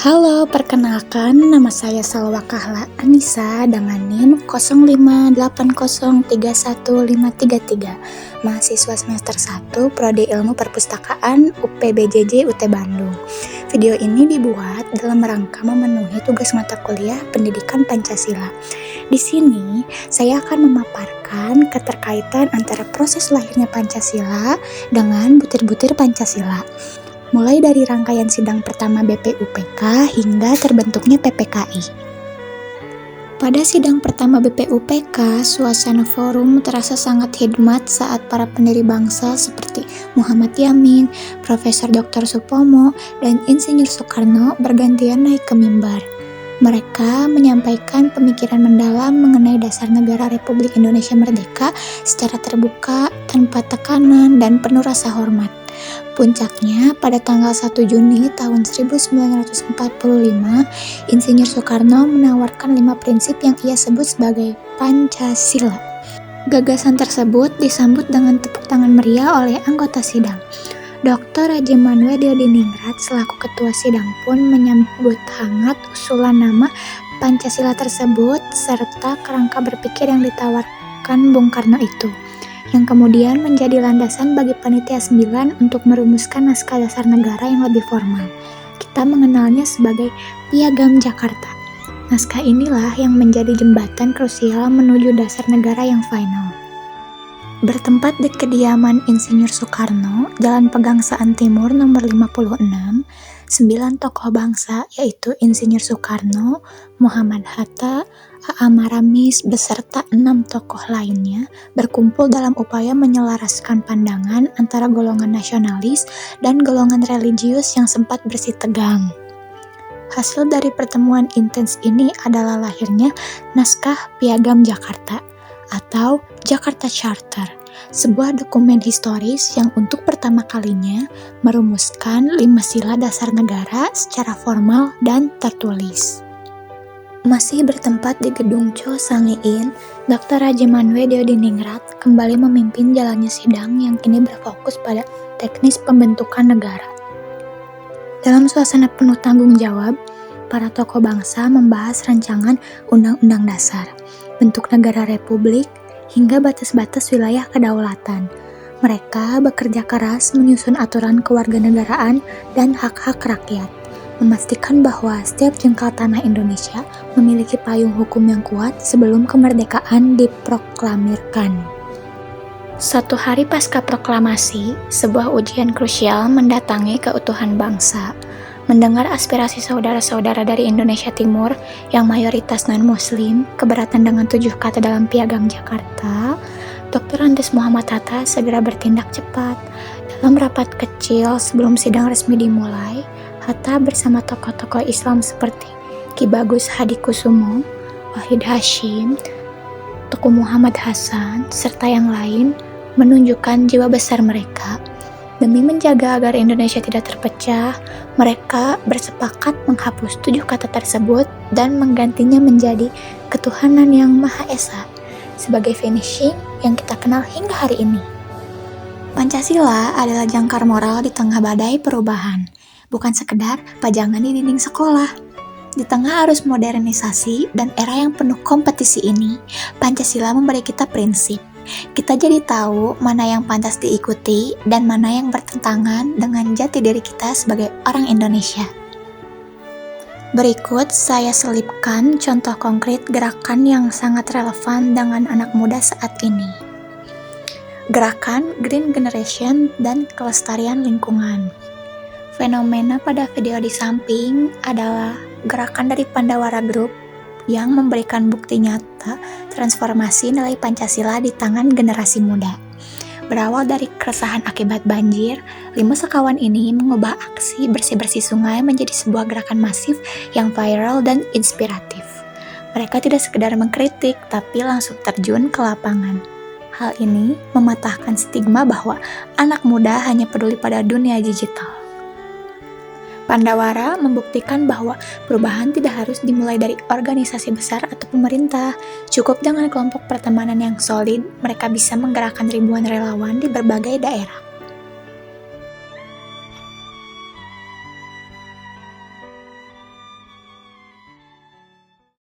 Halo, perkenalkan nama saya Salwa Kahla Anissa dengan NIM 058031533, mahasiswa semester 1 Prodi Ilmu Perpustakaan UPBJJ UT Bandung. Video ini dibuat dalam rangka memenuhi tugas mata kuliah Pendidikan Pancasila. Di sini, saya akan memaparkan keterkaitan antara proses lahirnya Pancasila dengan butir-butir Pancasila. Mulai dari rangkaian sidang pertama BPUPK hingga terbentuknya PPKI. Pada sidang pertama BPUPK, suasana forum terasa sangat hikmat saat para pendiri bangsa seperti Muhammad Yamin, Profesor Dr. Supomo, dan Insinyur Soekarno bergantian naik ke mimbar. Mereka menyampaikan pemikiran mendalam mengenai dasar negara Republik Indonesia Merdeka secara terbuka, tanpa tekanan, dan penuh rasa hormat. Puncaknya, pada tanggal 1 Juni tahun 1945, Insinyur Soekarno menawarkan 5 prinsip yang ia sebut sebagai Pancasila. Gagasan tersebut disambut dengan tepuk tangan meriah oleh anggota sidang. Dr. Haji Manwedyo Diningrat selaku ketua sidang pun menyambut hangat usulan nama Pancasila tersebut serta kerangka berpikir yang ditawarkan Bung Karno itu, yang kemudian menjadi landasan bagi Panitia 9 untuk merumuskan naskah dasar negara yang lebih formal. Kita mengenalnya sebagai Piagam Jakarta. Naskah inilah yang menjadi jembatan krusial menuju dasar negara yang final. Bertempat di kediaman Insinyur Soekarno, Jalan Pegangsaan Timur nomor 56, 9 tokoh bangsa yaitu Insinyur Soekarno, Muhammad Hatta, A.A. Maramis beserta 6 tokoh lainnya berkumpul dalam upaya menyelaraskan pandangan antara golongan nasionalis dan golongan religius yang sempat bersitegang. Hasil dari pertemuan intens ini adalah lahirnya naskah Piagam Jakarta atau Jakarta Charter, sebuah dokumen historis yang untuk pertama kalinya merumuskan 5 sila dasar negara secara formal dan tertulis. Masih bertempat di Gedung Cho Sangiin, Dr. Haji Manwedyo Diningrat kembali memimpin jalannya sidang yang kini berfokus pada teknis pembentukan negara. Dalam suasana penuh tanggung jawab, para tokoh bangsa membahas rancangan Undang-Undang Dasar, bentuk negara republik, hingga batas-batas wilayah kedaulatan. Mereka bekerja keras menyusun aturan kewarganegaraan dan hak-hak rakyat, memastikan bahwa setiap jengkal tanah Indonesia memiliki payung hukum yang kuat sebelum kemerdekaan diproklamirkan. 1 hari pasca proklamasi, sebuah ujian krusial mendatangi keutuhan bangsa. Mendengar aspirasi saudara-saudara dari Indonesia Timur yang mayoritas non-muslim keberatan dengan 7 kata dalam Piagam Jakarta, Dr. Andes Muhammad Hatta segera bertindak cepat. Dalam rapat kecil sebelum sidang resmi dimulai, Hatta bersama tokoh-tokoh Islam seperti Ki Bagus Hadikusumo, Wahid Hashim, Tuku Muhammad Hasan, serta yang lain menunjukkan jiwa besar mereka. Demi menjaga agar Indonesia tidak terpecah, mereka bersepakat menghapus 7 kata tersebut dan menggantinya menjadi Ketuhanan Yang Maha Esa sebagai finishing yang kita kenal hingga hari ini. Pancasila adalah jangkar moral di tengah badai perubahan, bukan sekedar pajangan di dinding sekolah. Di tengah arus modernisasi dan era yang penuh kompetisi ini, Pancasila memberi kita prinsip. Kita jadi tahu mana yang pantas diikuti dan mana yang bertentangan dengan jati diri kita sebagai orang Indonesia. Berikut saya selipkan contoh konkret gerakan yang sangat relevan dengan anak muda saat ini. Gerakan Green Generation dan kelestarian lingkungan. Fenomena pada video di samping adalah gerakan dari Pandawara Group yang memberikan bukti nyata transformasi nilai Pancasila di tangan generasi muda. Berawal dari keresahan akibat banjir, 5 sekawan ini mengubah aksi bersih-bersih sungai menjadi sebuah gerakan masif yang viral dan inspiratif. Mereka tidak sekedar mengkritik, tapi langsung terjun ke lapangan. Hal ini mematahkan stigma bahwa anak muda hanya peduli pada dunia digital. Pandawara membuktikan bahwa perubahan tidak harus dimulai dari organisasi besar atau pemerintah. Cukup dengan kelompok pertemanan yang solid, mereka bisa menggerakkan ribuan relawan di berbagai daerah.